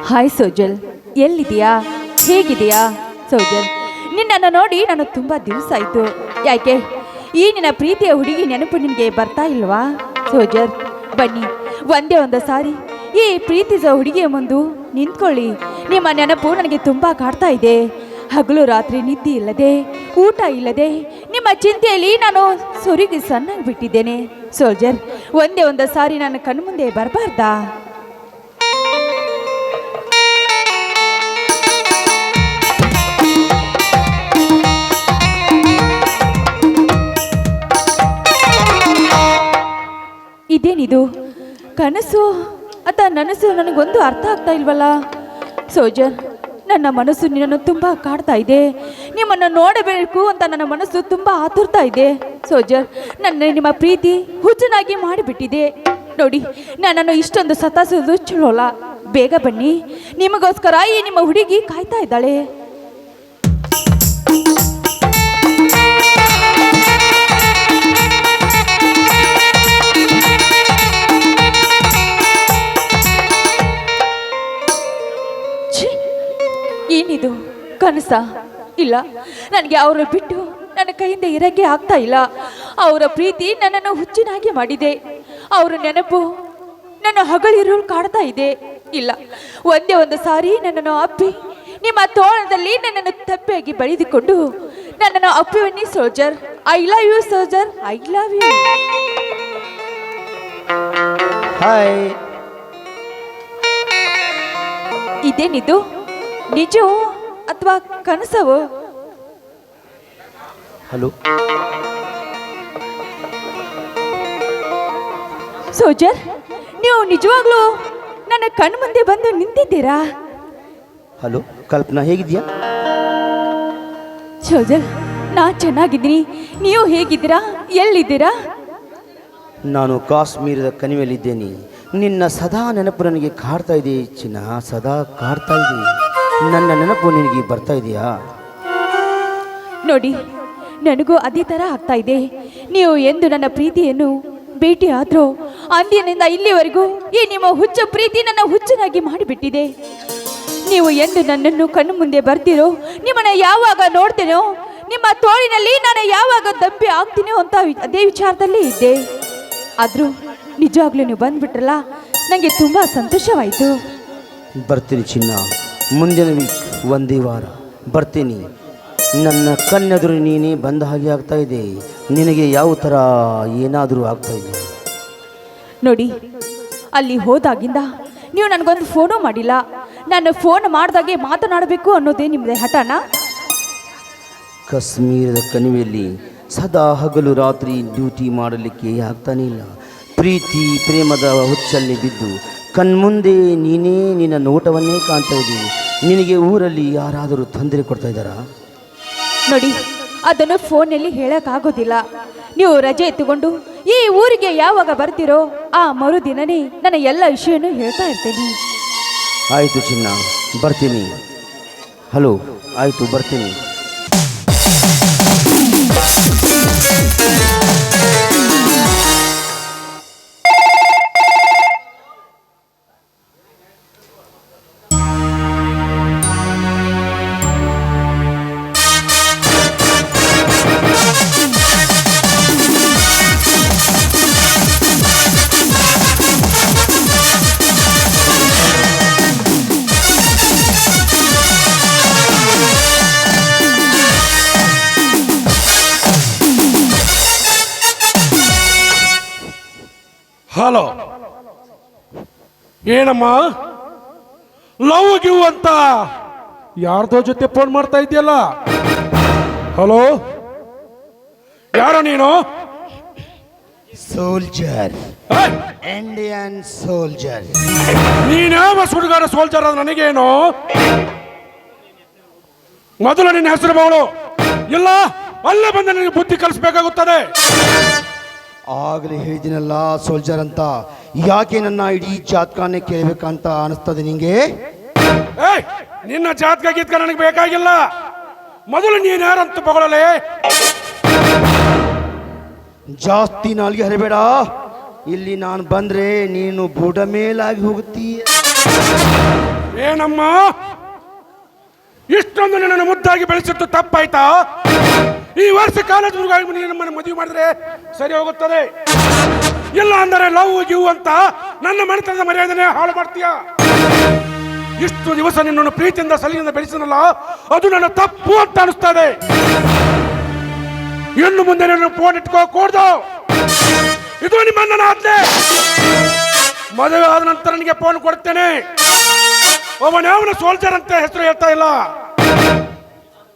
Hi ಸೋಜಲ್, ಎಲ್ಲಿದೆಯಾ? ಹೇಗಿದೆಯಾ ಸೋಜಲ್? ನಿನ್ನನ್ನು ನೋಡಿ ನಾನು ತುಂಬ ದಿವಸ ಆಯಿತು. ಯಾಕೆ ಈ ನಿನ್ನ ಪ್ರೀತಿಯ ಹುಡುಗಿ ನೆನಪು ನಿನಗೆ ಬರ್ತಾ ಇಲ್ವಾ ಸೋಜಲ್? ಬನ್ನಿ, ಒಂದೇ ಒಂದು ಸಾರಿ ಈ ಪ್ರೀತಿಸ ಹುಡುಗಿಯ ಮುಂದೆ ನಿಂತ್ಕೊಳ್ಳಿ. ನಿಮ್ಮ ನೆನಪು ನನಗೆ ತುಂಬ ಕಾಡ್ತಾ ಇದೆ. ಹಗಲು ರಾತ್ರಿ ನಿದ್ದೆ ಇಲ್ಲದೆ, ಊಟ ಇಲ್ಲದೆ ನಿಮ್ಮ ಚಿಂತೆಯಲ್ಲಿ ನಾನು ಸೊರಗಿ ಸಣ್ಣಾಗಿ ಬಿಟ್ಟಿದ್ದೇನೆ ಸೋಲ್ಜರ್. ಒಂದೇ ಒಂದು ಸಾರಿ ನನ್ನ ಕಣ್ಮುಂದೆ ಬರಬಾರ್ದಾ? ಇದೇನಿದು, ಕನಸು ಅಥವಾ ನನಸು? ನನಗೊಂದು ಅರ್ಥ ಆಗ್ತಾ ಇಲ್ವಲ್ಲ ಸೋಜರ್. ನನ್ನ ಮನಸ್ಸು ನಿನ್ನನ್ನು ತುಂಬ ಕಾಡ್ತಾ ಇದೆ. ನಿಮ್ಮನ್ನು ನೋಡಬೇಕು ಅಂತ ನನ್ನ ಮನಸ್ಸು ತುಂಬ ಆತುರ್ತಾ ಇದೆ ಸೋಜರ್. ನಿಮ್ಮ ಪ್ರೀತಿ ಹುಚ್ಚನಾಗಿ ಮಾಡಿಬಿಟ್ಟಿದೆ ನೋಡಿ. ನನ್ನನ್ನು ಇಷ್ಟೊಂದು ಸತಾಯಿಸೋದು ಚಲೋಲ್ಲ. ಬೇಗ ಬನ್ನಿ, ನಿಮಗೋಸ್ಕರ ಈ ನಿಮ್ಮ ಹುಡುಗಿ ಕಾಯ್ತಾ ಇದ್ದಾಳೆ. ಏನಿದು, ಕನಸ? ಇಲ್ಲ, ನನಗೆ ಅವರ ಬಿಟ್ಟು ನನ್ನ ಕೈಯಿಂದ ಇರಕ್ಕೆ ಆಗ್ತಾ ಇಲ್ಲ. ಅವರ ಪ್ರೀತಿ ನನ್ನನ್ನು ಹುಚ್ಚಿನಾಗಿ ಮಾಡಿದೆ. ಅವರ ನೆನಪು ನನ್ನ ಹಗಲಿರುಳು ಕಾಡ್ತಾ ಇದೆ. ಇಲ್ಲ, ಒಂದೇ ಒಂದು ಸಾರಿ ನನ್ನನ್ನು ಅಪ್ಪಿ ನಿಮ್ಮ ತೋಳದಲ್ಲಿ ನನ್ನನ್ನು ತಪ್ಪಿಯಾಗಿ ಬಳಿದುಕೊಂಡು ನನ್ನನ್ನು ಅಪ್ಪಿವನ್ನಿ soldier. I love you soldier, I love you. Hi. ಇದೇನಿದು, ನಿಜವೋ ಅಥವಾ ಕನಸವೋ? ಹಲೋ ಸೋಜರ್, ನೀವು ನಿಜವಾಗ್ಲೂ ನನ್ನ ಕಣ್ಣು ಮುಂದೆ ಬಂದು ನಿಂತಿದ್ದೀರಾ? ಹಲೋ ಕಲ್ಪನಾ, ಹೇಗಿದ್ಯಾ? ಸೋಜರ್, ನಾ ಚೆನ್ನಾಗಿದ್ದೀನಿ. ನೀವು ಹೇಗಿದ್ದೀರಾ? ಎಲ್ಲಿದ್ದೀರಾ? ನಾನು ಕಾಶ್ಮೀರದ ಕಣಿವೆಯಲ್ಲಿದ್ದೇನೆ. ನಿನ್ನ ಸದಾ ನೆನಪು ನನಗೆ ಕಾಡ್ತಾ ಇದೆ ಚಿನ್ನ, ಸದಾ ಕಾಡ್ತಾ ಇದೆ. ನನ್ನ ನೆನಪು ನಿನಗೆ ಬರ್ತಾ ಇದೆಯಾ? ನೋಡಿ, ನನಗೂ ಅದೇ ಥರ ಆಗ್ತಾ ಇದೆ. ನೀವು ಎಂದು ನನ್ನ ಪ್ರೀತಿಯನ್ನು ಭೇಟಿ ಆದ್ರೂ ಅಂದಿನಿಂದ ಇಲ್ಲಿವರೆಗೂ ಈ ನಿಮ್ಮ ಹುಚ್ಚ ಪ್ರೀತಿ ನನ್ನ ಹುಚ್ಚನಾಗಿ ಮಾಡಿಬಿಟ್ಟಿದೆ. ನೀವು ಎಂದು ನನ್ನನ್ನು ಕಣ್ಣು ಮುಂದೆ ಬರ್ತೀರೋ, ನಿಮ್ಮನ್ನು ಯಾವಾಗ ನೋಡ್ತೇನೋ, ನಿಮ್ಮ ತೋಳಿನಲ್ಲಿ ನಾನು ಯಾವಾಗ ದಂಬೆ ಆಗ್ತೀನೋ ಅಂತ ಅದೇ ವಿಚಾರದಲ್ಲಿ ಇದ್ದೆ. ಆದರೂ ನಿಜವಾಗ್ಲೂ ನೀವು ಬಂದ್ಬಿಟ್ರಲ್ಲ, ನನಗೆ ತುಂಬ ಸಂತೋಷವಾಯಿತು. ಬರ್ತೀನಿ ಚಿನ್ನ, ಮುಂದಿನ ವೀಕ್ ಒಂದೇ ವಾರ ಬರ್ತೀನಿ. ನನ್ನ ಕಣ್ಣೆದುರು ನೀನೇ ಬಂದ ಹಾಗೆ ಆಗ್ತಾ ಇದೆ. ನಿನಗೆ ಯಾವ ಥರ ಏನಾದರೂ ಆಗ್ತಾ ಇದೆ? ನೋಡಿ, ಅಲ್ಲಿ ಹೋದಾಗಿಂದ ನೀವು ನನಗೊಂದು ಫೋನು ಮಾಡಿಲ್ಲ. ನಾನು ಫೋನ್ ಮಾಡಿದಾಗೆ ಮಾತನಾಡಬೇಕು ಅನ್ನೋದೇ ನಿಮ್ಮದೇ ಹಠನಾ? ಕಾಶ್ಮೀರದ ಕಣಿವೆಯಲ್ಲಿ ಸದಾ ಹಗಲು ರಾತ್ರಿ ಡ್ಯೂಟಿ ಮಾಡಲಿಕ್ಕೆ ಆಗ್ತಾನೇ ಇಲ್ಲ. ಪ್ರೀತಿ ಪ್ರೇಮದ ಹುಚ್ಚಲ್ಲಿ ಬಿದ್ದು ಕಣ್ಮುಂದೆ ನೀನೇ ನಿನ್ನ ನೋಟವನ್ನೇ ಕಾಣ್ತಾ ಇದ್ದೀನಿ. ನಿನಗೆ ಊರಲ್ಲಿ ಯಾರಾದರೂ ತೊಂದರೆ ಕೊಡ್ತಾ ಇದ್ದಾರಾ? ನೋಡಿ, ಅದನ್ನು ಫೋನಲ್ಲಿ ಹೇಳೋಕ್ಕಾಗೋದಿಲ್ಲ. ನೀವು ರಜೆ ಎತ್ತುಕೊಂಡು ಈ ಊರಿಗೆ ಯಾವಾಗ ಬರ್ತೀರೋ ಆ ಮರುದಿನನೇ ನನ್ನ ಎಲ್ಲ ವಿಷಯನೂ ಹೇಳ್ತಾ ಇರ್ತೇನೆ. ಆಯಿತು ಚಿನ್ನ, ಬರ್ತೀನಿ. ಹಲೋ, ಆಯಿತು, ಬರ್ತೀನಿ. ಹಲೋ, ಏನಮ್ಮ ಲವ್ ಗಿವ್ ಅಂತ ಯಾರ್ದೋ ಜೊತೆ ಫೋನ್ ಮಾಡ್ತಾ ಇದೆಯಲ್ಲ? ಹಲೋ, ಯಾರೋ ನೀನು? Soldier, Indian soldier. ನೀನ್ಯಾವ ಸುಡುಗಾಡ ಸೋಲ್ಜರ್? ಅದು ನನಗೇನು? ಮೊದಲು ನಿನ್ನ ಹೆಸರು ಬವಳು, ಇಲ್ಲ ಅಲ್ಲೇ ಬಂದು ನನಗೆ ಬುದ್ಧಿ ಕಲಿಸ್ಬೇಕಾಗುತ್ತದೆ. ಆಗಲೇ ಹೇಳಿದಿನಲ್ಲ ಸೋಲ್ಜರ್ ಅಂತ. ಯಾಕೆ ನನ್ನ ಇಡೀ ಜಾತಕನೇ ಕೇಳಬೇಕಂತ ಅನಿಸ್ತದೆ ನಿಂಗೆ? ನಿನ್ನ ಜಾತಕ ಗೀತಕ ನನಗೆ ಬೇಕಾಗಿಲ್ಲ. ಮೊದಲು ನೀನು ಯಾರಂತ ಬಗಳಲೆ. ಜಾಸ್ತಿ ನಾಲ್ಗೆ ಹರಿಬೇಡ. ಇಲ್ಲಿ ನಾನು ಬಂದ್ರೆ ನೀನು ಬುಡ ಮೇಲಾಗಿ ಹೋಗುತ್ತೀಯ. ಏನಮ್ಮ, ಇಷ್ಟೊಂದು ನಿನ್ನನ್ನು ಮುದ್ದಾಗಿ ಬೆಳೆಸಿದ್ದು ತಪ್ಪಾಯ್ತಾ? ಈ ವರ್ಷ ಕಾಲೇಜ್ ಹುಡುಗಾಗಿ ನಮ್ಮನ್ನು ಮದುವೆ ಮಾಡಿದ್ರೆ ಸರಿ ಹೋಗುತ್ತದೆ. ಇಲ್ಲ ಅಂದರೆ ಲವ್ ಗಿವ್ ಅಂತ ನನ್ನ ಮನೆತನದ ಮರ್ಯಾದೆನೇ ಹಾಳು ಮಾಡ್ತೀಯ. ಇಷ್ಟು ದಿವಸ ನಿನ್ನನ್ನು ಪ್ರೀತಿಯಿಂದ ಸಲಿಗೆಯಿಂದ ಬೆಳೆಸಿನಲ್ಲ, ಅದು ನನ್ನ ತಪ್ಪು ಅಂತ ಅನಿಸ್ತದೆ. ಇನ್ನು ಮುಂದೆ ನನ್ನ ಫೋನ್ ಇಟ್ಕೋಕೂಡ್ದು. ಇದು ನಿಮ್ಮ ಅಣ್ಣನ ಆಜ್ಞೆ. ಮದುವೆ ಆದ ನಂತರ ನನಗೆ ಫೋನ್ ಕೊಡ್ತೇನೆ. ಅವನ ಸೋಲ್ಜರ್ ಅಂತ ಹೆಸರು ಹೇಳ್ತಾ ಇಲ್ಲ.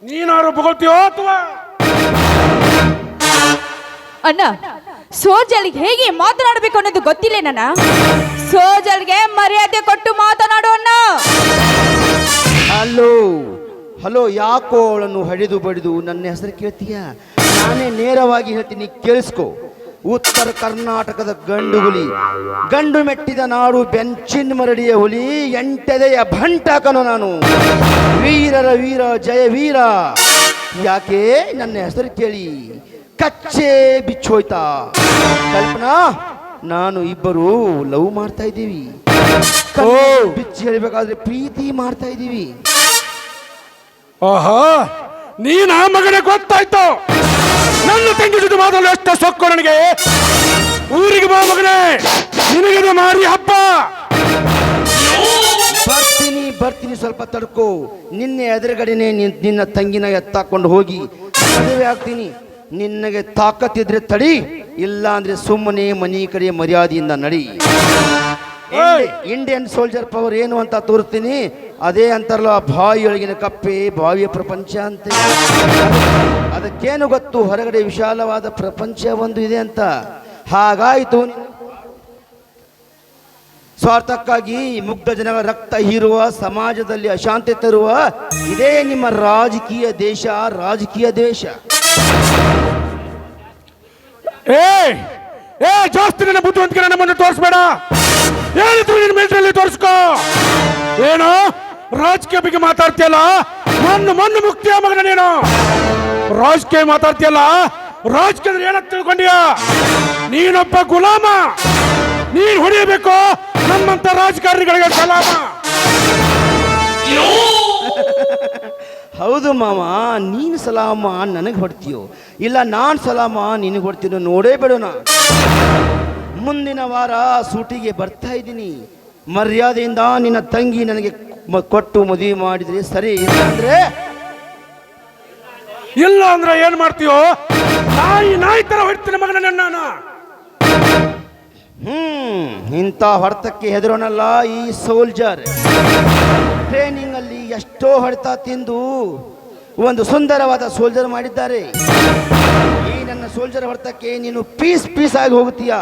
ನೀನಾರು ಬೊಗಳ್ತೀಯೋ ಅಥವಾ? ಅಣ್ಣ, ಸೋಜಲ್ಗೆ ಹೇಗೆ ಮಾತನಾಡಬೇಕು ಅನ್ನೋದು ಗೊತ್ತಿಲ್ಲ ನನ್ನ. ಸೋಜಲ್ಗೆ ಮರ್ಯಾದೆ ಕೊಟ್ಟು ಮಾತನಾಡು ಅಣ್ಣ. ಹಲೋ ಹಲೋ, ಯಾಕೋ ಅವಳನ್ನು ಹಡಿದು ಬಡಿದು ನನ್ನ ಹೆಸರು ಕೇಳ್ತೀಯ? ನಾನೇ ನೇರವಾಗಿ ಹೇಳ್ತೀನಿ, ಕೇಳಿಸ್ಕೊ. ಉತ್ತರ ಕರ್ನಾಟಕದ ಗಂಡು ಹುಲಿ, ಗಂಡು ಮೆಟ್ಟಿದ ನಾಡು ಬೆಂಚಿನ ಮರಡಿಯ ಹುಲಿ, ಎಂಟೆದೆಯ ಭಂಟಾಕನು ನಾನು, ವೀರರ ವೀರ ಜಯ ವೀರ. ಯಾಕೆ ನನ್ನ ಹೆಸರು ಕೇಳಿ ಕಚ್ಚೆ ಬಿಚ್ಚೋಯ್ತಾ? ಕಲ್ಪನಾ, ನಾನು ಇಬ್ಬರು ಲವ್ ಮಾಡ್ತಾ ಇದ್ದೀವಿ. ಬಿಚ್ಚಿ ಹೇಳ್ಬೇಕಾದ್ರೆ ಪ್ರೀತಿ ಮಾಡ್ತಾ ಇದ್ದೀವಿ. ಆಹಾ, ನೀನ ಮಗನೇ ಗೊತ್ತಾಯ್ತು. ನನ್ನ ತಂಗಿ ಜೊತೆ ಮಾತಾಡಲು ಎಷ್ಟು ಸೊಕ್ಕು ನನಗೆ. ಊರಿಗೆ ಬಾ ಮಗನೇ, ನಿನಗೆ ಮಾರಿ ಹಬ್ಬ. ಬರ್ತೀನಿ ಬರ್ತೀನಿ, ಸ್ವಲ್ಪ ತಡ್ಕೋ. ನಿನ್ನೆ ಎದುರುಗಡೆನೆ ನಿನ್ನ ತಂಗಿನ ಎತ್ತಾಕೊಂಡು ಹೋಗಿ ಮದುವೆ ಆಗ್ತೀನಿ. ನಿನಗೆ ತಾಕತ್ತಿದ್ರೆ ತಡಿ, ಇಲ್ಲ ಅಂದ್ರೆ ಸುಮ್ಮನೆ ಮನಿ ಕಡೆ ಮರ್ಯಾದೆಯಿಂದ ನಡಿ. ಇಂಡಿಯನ್ ಸೋಲ್ಜರ್ ಪವರ್ ಏನು ಅಂತ ತೋರಿಸ್ತೀನಿ. ಅದೇ ಅಂತಾರಲ್ಲ, ಬಾಯಿಯೊಳಗಿನ ಕಪ್ಪೆ ಬಾವಿಯ ಪ್ರಪಂಚ ಅಂತ. ಅದಕ್ಕೇನು ಗೊತ್ತು, ಹೊರಗಡೆ ವಿಶಾಲವಾದ ಪ್ರಪಂಚ ಒಂದು ಇದೆ ಅಂತ. ಹಾಗಾಯಿತು, ಸ್ವಾರ್ಥಕ್ಕಾಗಿ ಮುಗ್ಧ ಜನಗಳ ರಕ್ತ ಹೀರುವ, ಸಮಾಜದಲ್ಲಿ ಅಶಾಂತಿ ತರುವ ಇದೇ ನಿಮ್ಮ ರಾಜಕೀಯ ದೇಶ, ರಾಜಕೀಯ ದೇಶ. ಜಾಸ್ತಿ ನನ್ನ ಬುದ್ಧಿವಂತಿಕೆ ನನ್ನ ಮುಂದೆ ತೋರಿಸ್ಬೇಡ. ಏನಿದ್ರು ನಿನ್ನ ಮಿಲಿಟರಿಯಲ್ಲಿ ತೋರಿಸ್ಕೋ. ಏನು ರಾಜಕೀಯ ಬಗ್ಗೆ ಮಾತಾಡ್ತೀಯಲ್ಲ, ಮಣ್ಣು ಮುಕ್ತಿಯ ಮಗನ ನೀನು. ರಾಜಕೀಯ ಮಾತಾಡ್ತೀಯಲ್ಲ, ರಾಜಕೀಯದಲ್ಲಿ ಏನಂತ ತಿಳ್ಕೊಂಡಿಯ? ನೀನೊಬ್ಬ ಗುಲಾಮ. ನೀನು ಹೊಡೆಯಬೇಕು ನಮ್ಮಂತ ರಾಜಕಾರಣಿಗಳಿಗೆ ಸಲಾಮ. ಹೌದು ಮಾಮ, ನೀನು ಸಲಾಮ ನನಗೆ ಹೊಡ್ತೀಯೋ, ಇಲ್ಲ ನಾನು ಸಲಾಮ ನಿನಗೆ ಹೊಡ್ತೀನೋ ನೋಡೇ ಬಿಡೋಣ. ಮುಂದಿನ ವಾರ ಸೂಟಿಗೆ ಬರ್ತಾ ಇದ್ದೀನಿ. ಮರ್ಯಾದೆಯಿಂದ ನಿನ್ನ ತಂಗಿ ನನಗೆ ಕೊಟ್ಟು ಮದುವೆ ಮಾಡಿದ್ರೆ ಸರಿ, ಇಲ್ಲ ಅಂದ್ರೆ ಏನ್ ಮಾಡ್ತೀಯೋ? ನಾಯಿ ತರ ಹೊಡ್ತೀನಿ ಮಗನ ನಾನು. ಇಂಥ ಹೊಡೆತಕ್ಕೆ ಹೆದರೋನಲ್ಲ ಈ ಸೋಲ್ಜರ್. ಟ್ರೈನಿಂಗ್ ಅಲ್ಲಿ ಎಷ್ಟೋ ಹೊಡೆತ ತಿಂದು ಒಂದು ಸುಂದರವಾದ ಸೋಲ್ಜರ್ ಮಾಡಿದ್ದಾರೆ. ಈ ನನ್ನ ಸೋಲ್ಜರ್ ಹೊಡೆತಕ್ಕೆ ನೀನು ಪೀಸ್ ಆಗಿ ಹೋಗುತ್ತೀಯ.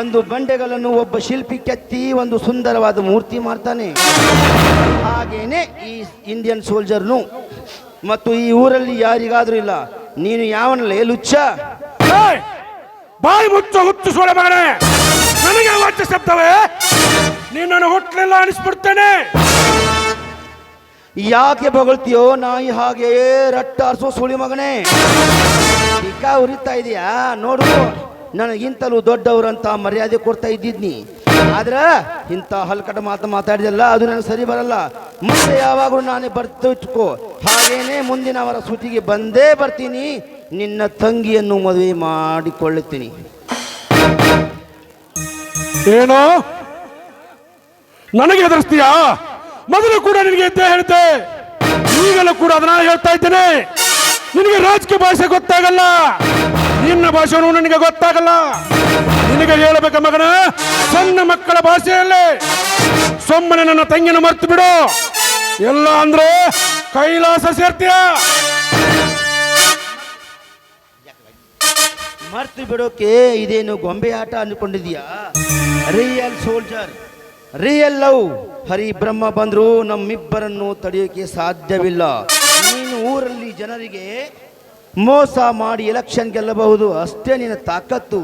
ಒಂದು ಬಂಡೆಗಳನ್ನು ಒಬ್ಬ ಶಿಲ್ಪಿ ಕೆತ್ತಿ ಒಂದು ಸುಂದರವಾದ ಮೂರ್ತಿ ಮಾಡ್ತಾನೆ. ಹಾಗೇನೆ ಈ ಇಂಡಿಯನ್ ಸೋಲ್ಜರ್ನು. ಮತ್ತು ಈ ಊರಲ್ಲಿ ಯಾರಿಗಾದ್ರೂ ಇಲ್ಲ. ನೀನು ಯಾವನಲ್ಲ ಲುಚ್ಚ? ಬಾಯಿ ಹುಚ್ಚು ಸೋಳೆ ಮಗನೇ, ನನಗೆ ವಾಚ್ಯ ಶಬ್ದವೇ? ನೀನು ಹುಟ್ಟಲಿಲ್ಲ ಅನಿಸ್ಬಿಡ್ತೇನೆ. ಯಾಕೆ ಬೊಗಳ್ತೀಯೋ ನಾಯಿ ಹಾಗೆ ರಟ್ಟಾರ್ಸೋ ಸುಳಿ ಮಗನೇ? ಟಿಕ್ಕ ಉರಿತಾ ಇದೆಯಾ ನೋಡು. ನನಗಿಂತಲೂ ದೊಡ್ಡವರಂತ ಮರ್ಯಾದೆ ಕೊಡ್ತಾ ಇದ್ದಿದ್ನಿ. ಆದ್ರೆ ಇಂಥ ಹಲ್ಕಟ ಮಾತಾಡಿದಲ್ಲ, ಅದು ನನಗೆ ಸರಿ ಬರಲ್ಲ. ಮುಂದೆ ಯಾವಾಗಲೂ ನಾನೇ ಬರ್ತಿಟ್ಕೋ. ಹಾಗೇನೆ ಮುಂದಿನ ಅವರ ಸೂಟಿಗೆ ಬಂದೇ ಬರ್ತೀನಿ. ನಿನ್ನ ತಂಗಿಯನ್ನು ಮದುವೆ ಮಾಡಿಕೊಳ್ಳುತ್ತೀನಿ. ಏನೋ ನನಗೆ ಹೆದರ್ಸ್ತೀಯಾ? ಮೊದಲು ಕೂಡ ನಿನಗೆ ಇದ್ದೇ ಹೇಳ್ತೆ, ಈಗಲೂ ಕೂಡ ಅದನ್ನ ಹೇಳ್ತಾ ಇದ್ದೇನೆ. ನಿನಗೆ ರಾಜಕೀಯ ಭಾಷೆ ಗೊತ್ತಾಗಲ್ಲ, ನಿನ್ನ ಭಾಷೆನೂ ನನಗೆ ಗೊತ್ತಾಗಲ್ಲ. ನಿನಗೆ ಹೇಳಬೇಕ ಮಗನ, ಸಣ್ಣ ಮಕ್ಕಳ ಭಾಷೆಯಲ್ಲೇ. ಸುಮ್ಮನೆ ನನ್ನ ತಂಗಿನ ಮರ್ತು ಬಿಡು, ಎಲ್ಲ ಅಂದ್ರೆ ಕೈಲಾಸ ಸೇರ್ತೀಯ. ಮರ್ತು ಬಿಡೋಕೆ ಇದೇನು ಗೊಂಬೆ ಆಟ ಅನ್ಕೊಂಡಿದೀಯಾ? Real soldier, real love. Hari Brahma ಬಂದ್ರು ನಮ್ಮಿಬ್ಬರನ್ನು ತಡೆಯೋಕೆ ಸಾಧ್ಯವಿಲ್ಲ. ನೀನು ಊರಲ್ಲಿ ಜನರಿಗೆ ಮೋಸ ಮಾಡಿ ಎಲೆಕ್ಷನ್ ಗೆಲ್ಲಬಹುದು, ಅಷ್ಟೇ ನಿನ್ನ ತಾಕತ್ತು.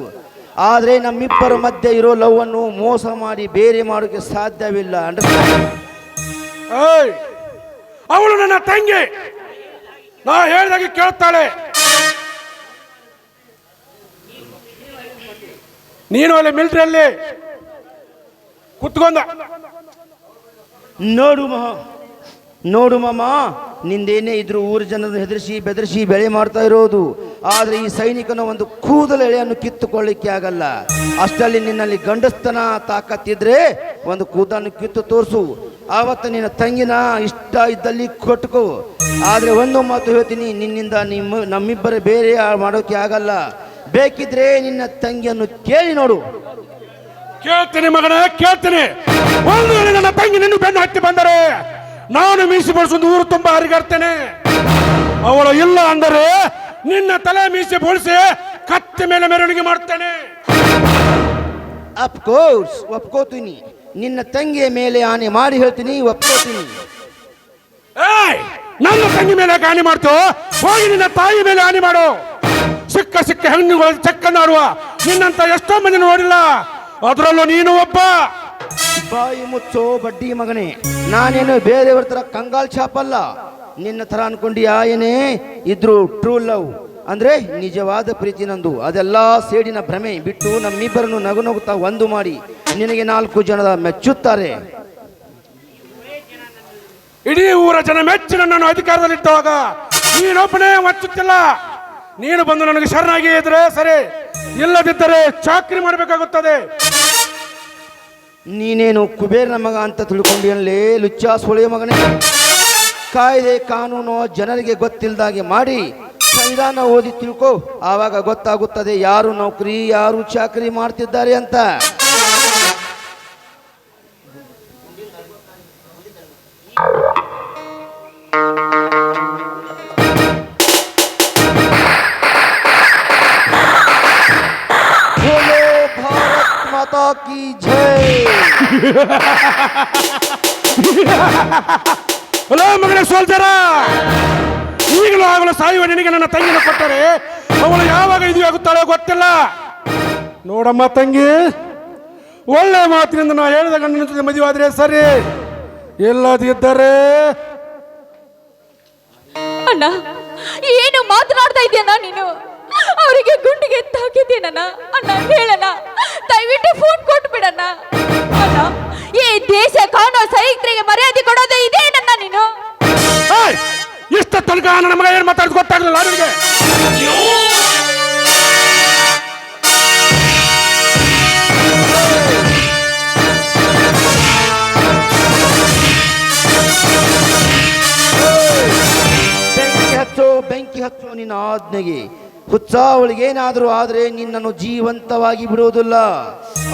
ಆದರೆ ನಮ್ಮಿಬ್ಬರ ಮಧ್ಯೆ ಇರೋ ಲವ್ ಅನ್ನು ಮೋಸ ಮಾಡಿ ಬೇರೆ ಮಾಡೋಕೆ ಸಾಧ್ಯವಿಲ್ಲ. ಅವಳು ನನ್ನ ತಂಗಿ, ನಾ ಹೇಳಿದಾಗ ಕೇಳ್ತಾಳೆ. ನೀನು ಅಲ್ಲಿ ಮಿಲಿಟರಿಯಲ್ಲಿ ಕುತ್ಕೊಂಡ ನೋಡು ಮಾಮ, ನಿಂದೇನೇ ಇದ್ರು ಊರ ಜನರನ್ನು ಹೆದರಿಸಿ ಬೆದರಿಸಿ ಬೆಳೆ ಮಾಡ್ತಾ ಇರೋದು. ಆದರೆ ಈ ಸೈನಿಕನ ಒಂದು ಕೂದಲ ಎಳೆಯನ್ನು ಕಿತ್ತುಕೊಳ್ಳಿಕ್ಕೆ ಆಗಲ್ಲ. ಅಷ್ಟರಲ್ಲಿ ನಿನ್ನಲ್ಲಿ ಗಂಡಸ್ತನ ತಾಕತ್ತಿದ್ರೆ ಒಂದು ಕೂದಲನ್ನು ಕಿತ್ತು ತೋರಿಸು. ಆವತ್ತು ನಿನ್ನ ತಂಗಿನ ಇಷ್ಟ ಇದ್ದಲ್ಲಿ ಕೊಟ್ಕೋ. ಆದರೆ ಒಂದು ಮಾತು ಹೇಳ್ತೀನಿ, ನಿನ್ನಿಂದ ನಮ್ಮಿಬ್ಬರ ಬೇರೆ ಮಾಡೋಕೆ ಆಗಲ್ಲ. ಬೇಕಿದ್ರೆ ನಿನ್ನ ತಂಗಿಯನ್ನು ಕೇಳಿ ನೋಡು. ಕೇಳ್ತೀನಿ ಮಗನೇ, ಕೇಳ್ತೀನಿ. ಒಂದು ವೇಳೆ ನನ್ನ ತಂಗಿ ನಿನ್ನ ಬೆನ್ನು ಹತ್ತಿ ಬಂದರೆ ನಾನು ಮೀಸಿ ಬೋಳಿಸೊಂದು ಊರು ತುಂಬಾ ಹರಿಗಾಡ್ತೇನೆ. ಅವಳು ಇಲ್ಲ ಅಂದರೆ ನಿನ್ನ ತಲೆ ಮೀಸಿ ಬೋಳಿಸಿ ಕತ್ತಿ ಮೇಲೆ ಮೆರವಣಿಗೆ ಮಾಡ್ತೇನೆ. ಅಫ್ಕೋರ್ಸ್ ಒಪ್ಕೋತೀನಿ. ನಿನ್ನ ತಂಗಿಯ ಮೇಲೆ ಆನೆ ಮಾಡಿ ಹೇಳ್ತೀನಿ, ಒಪ್ಕೋತೀನಿ. ಏಯ್, ನನ್ನ ತಂಗಿ ಮೇಲೆ ಆನೆ ಮಾಡ್ತು, ಹೋಗಿ ನಿನ್ನ ತಾಯಿ ಮೇಲೆ ಆನೆ ಮಾಡು. ಸಿಕ್ಕ ಹೆಣ್ಣುಗಳು ಚೆಕ್ಕನ್ನಾಡುವ ನಿನ್ನಂತ ಎಷ್ಟೋ ಮಂದಿ ನೋಡಿಲ್ಲ, ಅದರಲ್ಲೂ ನೀನು ಒಬ್ಬ. ಬಾಯಿ ಮುಚ್ಚೋ ಬಡ್ಡಿ ಮಗನೇ, ನಾನೇನು ಬೇರೆಯವ್ರ ತರ ಕಂಗಾಲ್ ಛಾಪಲ್ಲ. ನಿನ್ನ ತರ ಅನ್ಕೊಂಡಿಯಾ ಏನೇ ಇದ್ರು ಟ್ರೂ ಲವ್ ಅಂದ್ರೆ ನಿಜವಾದ ಪ್ರೀತಿ ನಂದು. ಅದೆಲ್ಲ ಸೇಡಿನ ಭ್ರಮೆ ಬಿಟ್ಟು ನಮ್ಮಿಬ್ಬರನ್ನು ನಗು ನಗುತ್ತಾ ಒಂದು ಮಾಡಿ ನಿನಗೆ 4 ಜನ ಮೆಚ್ಚುತ್ತಾರೆ. ಇಡೀ ಊರ ಜನ ಮೆಚ್ಚಿ ನನ್ನನ್ನು ಅಧಿಕಾರದಲ್ಲಿಟ್ಟವಾಗ ನೀನೊಬ್ಬನೇ ಮೆಚ್ಚುತ್ತಿಲ್ಲ. ನೀನು ಬಂದು ನನಗೆ ಶರಣಾಗಿ ಇದ್ರೆ ಸರಿ, ಇಲ್ಲದಿದ್ದರೆ ಚಾಕ್ರಿ ಮಾಡಬೇಕಾಗುತ್ತದೆ. ನೀನೇನು ಕುಬೇರನ ಮಗ ಅಂತ ತಿಳ್ಕೊಂಡಿಯಲ್ಲೇ ಲುಚ್ಚಾ ಸೊಳೆಯ ಮಗನೇ. ಕಾಯ್ದೆ ಕಾನೂನು ಜನರಿಗೆ ಗೊತ್ತಿಲ್ಲದಾಗೆ ಮಾಡಿ ಸಂವಿಧಾನ ಓದಿ ತಿಳ್ಕೊ. ಆವಾಗ ಗೊತ್ತಾಗುತ್ತದೆ ಯಾರು ನೌಕರಿ ಯಾರು ಚಾಕರಿ ಮಾಡ್ತಿದ್ದಾರೆ ಅಂತ. ಭಾರತ್ ಮಾತಾ ಕಿ ಜೈ. ಹಲೋ ಮಗನೇ ಸೋಲ್ಜರ, ಈಗಲೂ ಆಗಲೂ ಸಾಯುವ ನಿನಗೆ ನನ್ನ ತಂಗಿನ ಕೊಟ್ಟರೆ ಅವಳು ಯಾವಾಗ ಇದು ಆಗುತ್ತಾಳೋ ಗೊತ್ತಿಲ್ಲ. ನೋಡಮ್ಮ ತಂಗಿ, ಒಳ್ಳೆ ಮಾತಿನಿಂದ ನಾ ಹೇಳಿದ ಗಂಡನ ಜೊತೆ ಮದುವೆ ಆದ್ರೆ ಸರಿ, ಇಲ್ಲದಿದ್ದರೆ. ಅಣ್ಣ, ಏನು ಮಾತನಾಡ್ತಾ ಇದೆಯಣ್ಣ ನೀನು? ಅವರಿಗೆ ಗುಂಡಿಗೆ ತಾಕಿದ್ದೇನಣ್ಣ? ಅಣ್ಣ ಹೇಳಣ್ಣ, ದಯವಿಟ್ಟು ಫೋನ್ ಕೊಟ್ಟು ಬಿಡಣ್ಣ. ಅಣ್ಣ, ಈ ದೇಶ ಕಾನೂನು ಸೈನಿಕರಿಗೆ ಮರ್ಯಾದೆ ಕೊಡೋದೇ ಇದೇನಣ್ಣ ನೀನು? ಇಷ್ಟ ತನಕ ನನ್ನ ಮಗ ಏನು ಮಾತಾಡೋದು ಗೊತ್ತಾಗಲಿಲ್ಲ ನನಗೆ. ಬೆಂಕಿ ಹಚ್ಚೋ ನಿನ್ನ ಆಜ್ಞೆಗೆ. ಹುಚ್ಚಾವಳಿಗೇನಾದರೂ ಆದರೆ ನಿನ್ನನ್ನು ಜೀವಂತವಾಗಿ ಬಿಡೋದಿಲ್ಲ.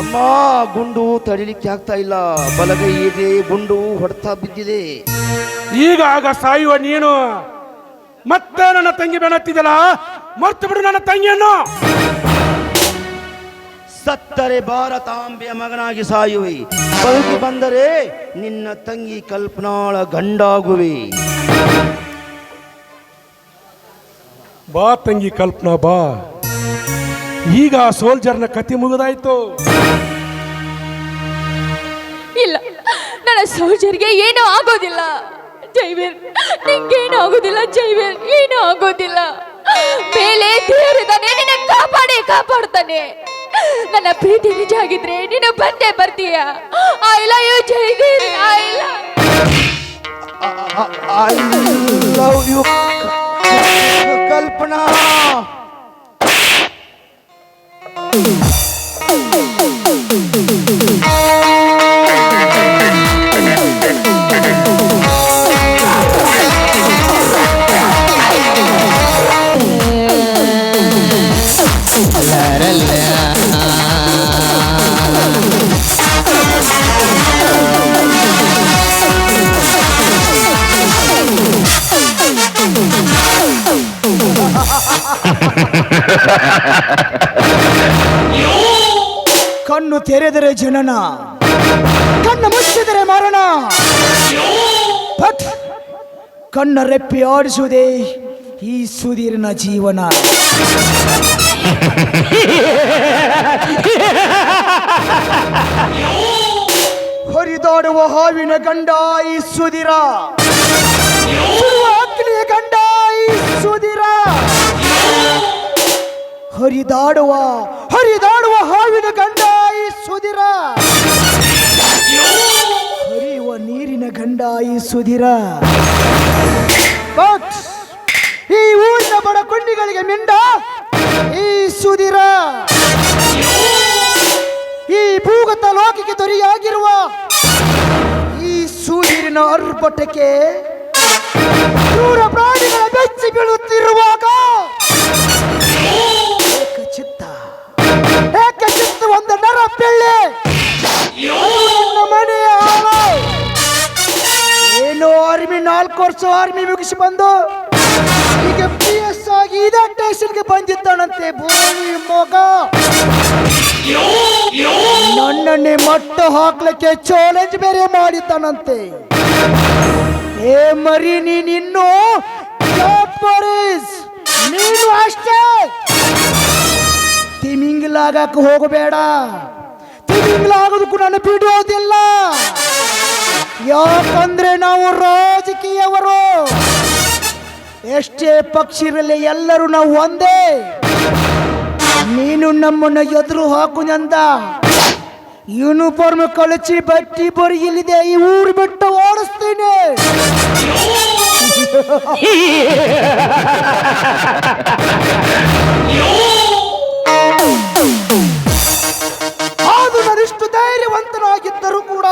ಅಮ್ಮ, ಗುಂಡು ತಡಿಲಿಕ್ಕೆ ಆಗ್ತಾ ಇಲ್ಲ. ಬಲಗೈ ಇದೆ, ಗುಂಡು ಹೊಡ್ತಾ ಬಿದ್ದಿದೆ. ಈಗ ಆಗ ಸಾಯುವ ನೀನು ಮತ್ತೆ ನನ್ನ ತಂಗಿ ಬೆನ್ನತ್ತಿದಲ್ಲ, ಮರ್ತು ಬಿಡು ನನ್ನ ತಂಗಿಯನ್ನು. ಸತ್ತರೆ ಭಾರತಾಂಬೆಯ ಮಗನಾಗಿ ಸಾಯುವೆ, ಬದುಕಿ ಬಂದರೆ ನಿನ್ನ ತಂಗಿ ಕಲ್ಪನಾಳ ಗಂಡಾಗುವೆ. ಬಾ ತಂಗಿ ಕಲ್ಪನಾ ಬಾ. ಈಗ ಸೋಲ್ಜರ್ನ ಕತೆ ಮುಗಿದಾಯ್ತು. ಇಲ್ಲ, ನನ್ನ ಸೋಲ್ಜರ್ಗೆ ಏನೂ ಆಗೋದಿಲ್ಲ. ಜೈವೀರ್, ನಿಂಗೇನು ಆಗೋದಿಲ್ಲ. ಜೈವೀರ್, ಏನೂ ಆಗೋದಿಲ್ಲ. ಮೇಲೆ ದೇವರಿದ್ದಾನೆ, ನಿನ್ನ ಕಾಪಾಡ್ತಾನೆ. ನನ್ನ ಪ್ರೀತಿ ನಿಜ ಆಗಿದ್ರೆ ನೀನು ಬಂದೇ ಬರ್ತೀಯ. I love you Jaiveer, I love you Kalpana. ಕಣ್ಣು ತೆರೆದರೆ ಜನನ, ಕಣ್ಣು ಮುಚ್ಚಿದರೆ ಮರಣ. ಬಟ್ ಕಣ್ಣ ರೆಪ್ಪಿ ಆಡಿಸುವುದೇ ಈ ಸುಧೀರನ ಜೀವನ. ಹರಿದಾಡುವ ಹಾವಿನ ಗಂಡ ಈ ಸುಧೀರ, ಅಗ್ನಿಯ ಗಂಡ ಈ ಸುಧೀರ. ಹರಿದಾಡುವ ಹಾವಿನ ಗಂಡ ಈ ಸುಧೀರ, ಹರಿಯುವ ನೀರಿನ ಮಿಂಡ ಈ ಸುಧೀರ. ಬಟ್ ಈ ಊರಿನ ಬಡ ಕೊಂಡಿಗಳಿಗೆ ಮಿಂಡ ಈ ಸುಧೀರ. ಈ ಭೂಗತ ಲೋಕಕ್ಕೆ ದೊರೆಯಾಗಿರುವ ಈ ಸುಧೀರಿನ ಅರ್ಭಟಕ್ಕೆ ಕ್ರೂರ ಪ್ರಾಣಿಗಳ ಬೆಚ್ಚಿ ಬೀಳುತ್ತಿರುವಾಗ ಏಕಚಿತ್ತ ಒಂದು ನರ ಬೆಳ್ಳಿ ಮನೆಯ ಹಾಳು. ಏನು ಆರ್ಮಿ 4 ವರ್ಷ ಆರ್ಮಿ ಮುಗಿಸಿ ಬಂದು ಈಗ PS ಆಗಿ ಇದೇ ಸ್ಟೇಷನ್ಗೆ ಬಂದಿದ್ದಾನಂತೆ. ಭೂಮಿ ಮಗ ನನ್ನನ್ನೇ ಮಟ್ಟ ಹಾಕ್ಲಿಕ್ಕೆ ಚಾಲೆಂಜ್ ಬೇರೆ ಮಾಡಿದ್ದಾನಂತೆ. ಏ ಮರಿ ನೀನಿನ್ನು ನೀನು ಅಷ್ಟೇ ತಿಮಿಂಗ್ಲಾಗಕ್ಕೆ ಹೋಗಬೇಡ. ತಿಮಿಂಗ್ಲಾಗೋದಕ್ಕೂ ನಾನು ಬಿಡೋದಿಲ್ಲ. ಯಾಕಂದ್ರೆ ನಾವು ರಾಜಕೀಯವರು. ಎಷ್ಟೇ ಪಕ್ಷ ಇರಲಿ ಎಲ್ಲರೂ ನಾವು ಒಂದೇ. ನೀನು ನಮ್ಮನ್ನ ಎದುರು ಹಾಕುನಂದ ಯೂನಿಫಾರ್ಮ್ ಕಳಚಿ ಬಟ್ಟಿ ಬರಿ ಇಲ್ಲಿದೆ ಈ ಊರು ಬಿಟ್ಟು ಓಡಿಸ್ತೀನಿ. ಅದು ನಾನಿಷ್ಟು ಧೈರ್ಯವಂತನಾಗಿದ್ದರೂ ಕೂಡ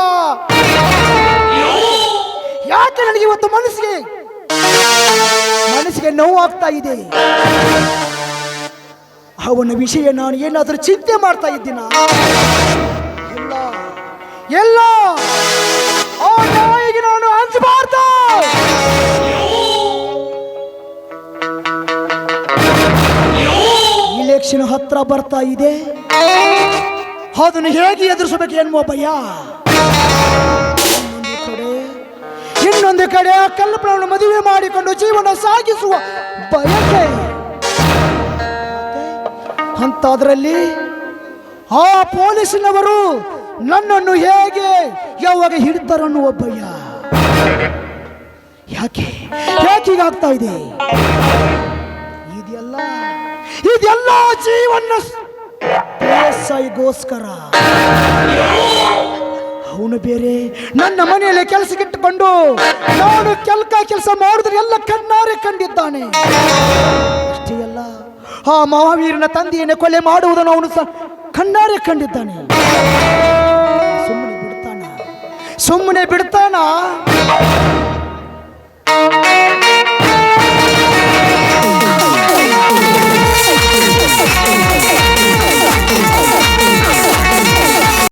ಯಾಕೆ ನನಗೆ ಇವತ್ತು ಮನಸ್ಸಿಗೆ ನೋವು ಆಗ್ತಾ ಇದೆ. ಅವನ ವಿಷಯ ನಾನು ಏನಾದರೂ ಚಿಂತೆ ಮಾಡ್ತಾ ಇದ್ದೀನ? ಎಲ್ಲ ಆ ನಾಯಿಗೆ ನಾನು ಹಂಚಬಾರ್ದು. ಇಲೆಕ್ಷನ್ ಹತ್ರ ಬರ್ತಾ ಇದೆ. ಅದನ್ನು ಹೇಗೆ ಎದುರಿಸಬೇಕು ಎನ್ನುವ ಭಯ. ಇನ್ನೊಂದು ಕಡೆ ಆ ಕಲ್ಪನವನ್ನು ಮದುವೆ ಮಾಡಿಕೊಂಡು ಜೀವನ ಸಾಗಿಸುವ ಬಯಕೆ. ಅಂತಾದ್ರಲ್ಲಿ ಆ ಪೊಲೀಸಿನವರು ನನ್ನನ್ನು ಹೇಗೆ ಯಾವಾಗ ಹಿಡಿತಾರನ್ನುವ ಭಯ. ಯಾಕೆ ಹೀಗಾಗ್ತಾ ಇದೆ? ಇದೆಲ್ಲ ಜೀವನ ಗೋಸ್ಕರ. ಅವನು ಬೇರೆ ನನ್ನ ಮನೆಯಲ್ಲಿ ಕೆಲಸಕ್ಕಿಟ್ಟುಕೊಂಡು ನಾನು ಕೆಲಸ ಮಾಡಿದ್ರೆ ಎಲ್ಲ ಕಣ್ಣಾರೆ ಕಂಡಿದ್ದಾನೆ. ಅಷ್ಟೇ ಅಲ್ಲ, ಆ ಮಹಾವೀರನ ತಂದೆಯನ್ನು ಕೊಲೆ ಮಾಡುವುದನ್ನು ಅವನು ಕಣ್ಣಾರೆ ಕಂಡಿದ್ದಾನೆ. ಸುಮ್ಮನೆ ಬಿಡ್ತಾನ?